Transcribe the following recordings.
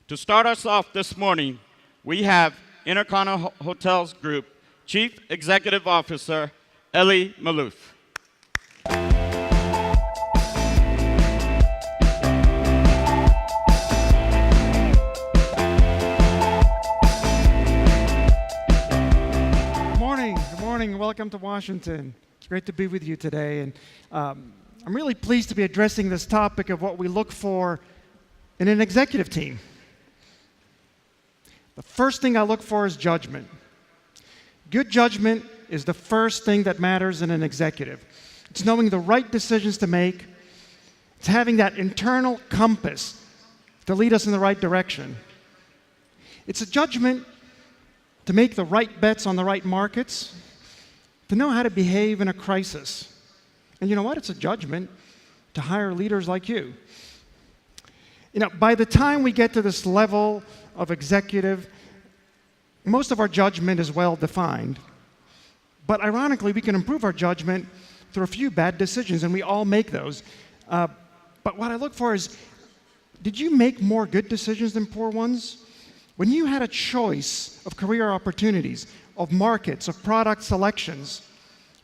To start us off this morning, we have Intercontinental Hotels Group Chief Executive Officer, Elie Maaloof. Good morning, and welcome to Washington. It's great to be with you today, and I'm really pleased to be addressing this topic of what we look for in an executive team. The first thing I look for is judgment. Good judgment is the first thing that matters in an executive. It's knowing the right decisions to make. It's having that internal compass to lead us in the right direction. It's a judgment to make the right bets on the right markets, to know how to behave in a crisis. And you know what? It's a judgment to hire leaders like you. You know, by the time we get to this level of executive, most of our judgment is well defined. But ironically, we can improve our judgment through a few bad decisions, and we all make those. But what I look for is, did you make more good decisions than poor ones? When you had a choice of career opportunities, of markets, of product selections,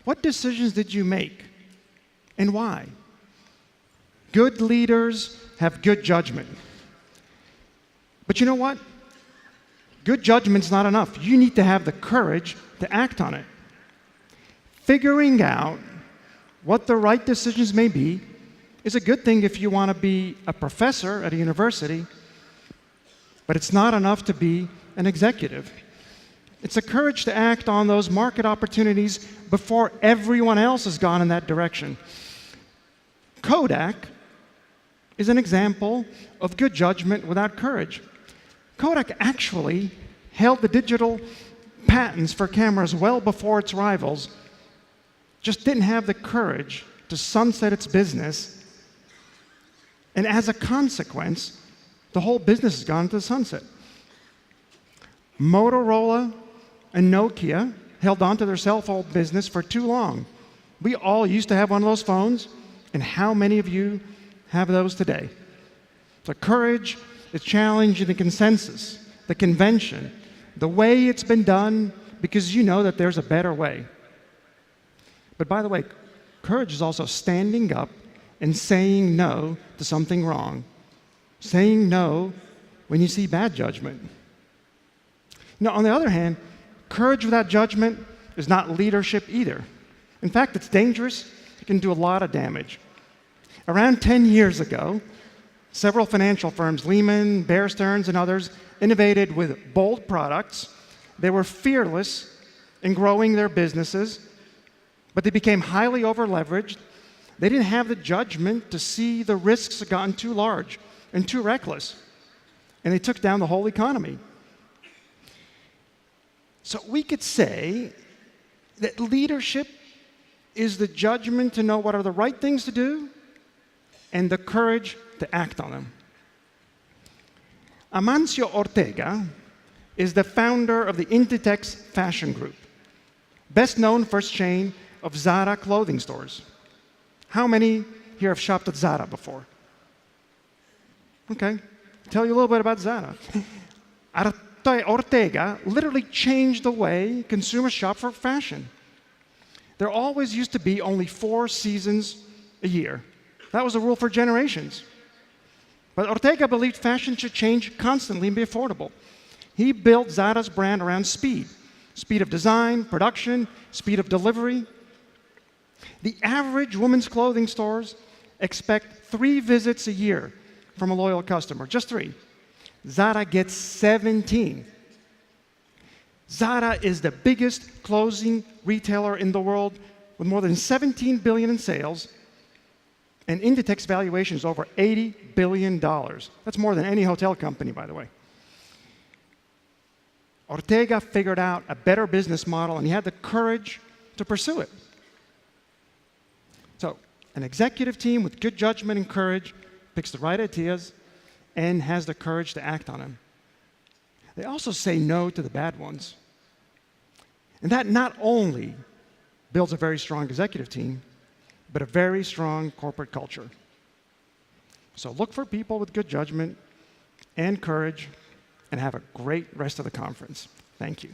what decisions did you make, and why? Good leaders have good judgment. But you know what? Good judgment's not enough. You need to have the courage to act on it. Figuring out what the right decisions may be is a good thing if you want to be a professor at a university, but it's not enough to be an executive. It's the courage to act on those market opportunities before everyone else has gone in that direction. Kodak is an example of good judgment without courage. Kodak actually held the digital patents for cameras well before its rivals, just didn't have the courage to sunset its business, and as a consequence, the whole business has gone to the sunset. Motorola and Nokia held on to their cell phone business for too long. We all used to have one of those phones, and how many of you have those today? The courage is challenging the consensus, the convention, the way it's been done, because you know that there's a better way. But by the way, courage is also standing up and saying no to something wrong, saying no when you see bad judgment. Now, on the other hand, courage without judgment is not leadership either. In fact, it's dangerous. It can do a lot of damage. Around 10 years ago, several financial firms, Lehman, Bear Stearns, and others, innovated with bold products. They were fearless in growing their businesses, but they became highly over-leveraged. They didn't have the judgment to see the risks had gotten too large and too reckless, and they took down the whole economy. So we could say that leadership is the judgment to know what are the right things to do and the courage to act on them. Amancio Ortega is the founder of the Inditex Fashion Group, best known for its chain of Zara clothing stores. How many here have shopped at Zara before? Okay, tell you a little bit about Zara. Ortega literally changed the way consumers shop for fashion. There always used to be only 4 seasons a year. That was the rule for generations. But Ortega believed fashion should change constantly and be affordable. He built Zara's brand around speed. Speed of design, production, speed of delivery. The average women's clothing stores expect 3 visits a year from a loyal customer, just 3. Zara gets 17. Zara is the biggest clothing retailer in the world with more than $17 billion in sales, and Inditex valuation is over $80 billion. That's more than any hotel company, by the way. Ortega figured out a better business model, and he had the courage to pursue it. So, an executive team with good judgment and courage picks the right ideas and has the courage to act on them. They also say no to the bad ones. And that not only builds a very strong executive team, but a very strong corporate culture. So look for people with good judgment and courage, and have a great rest of the conference. Thank you.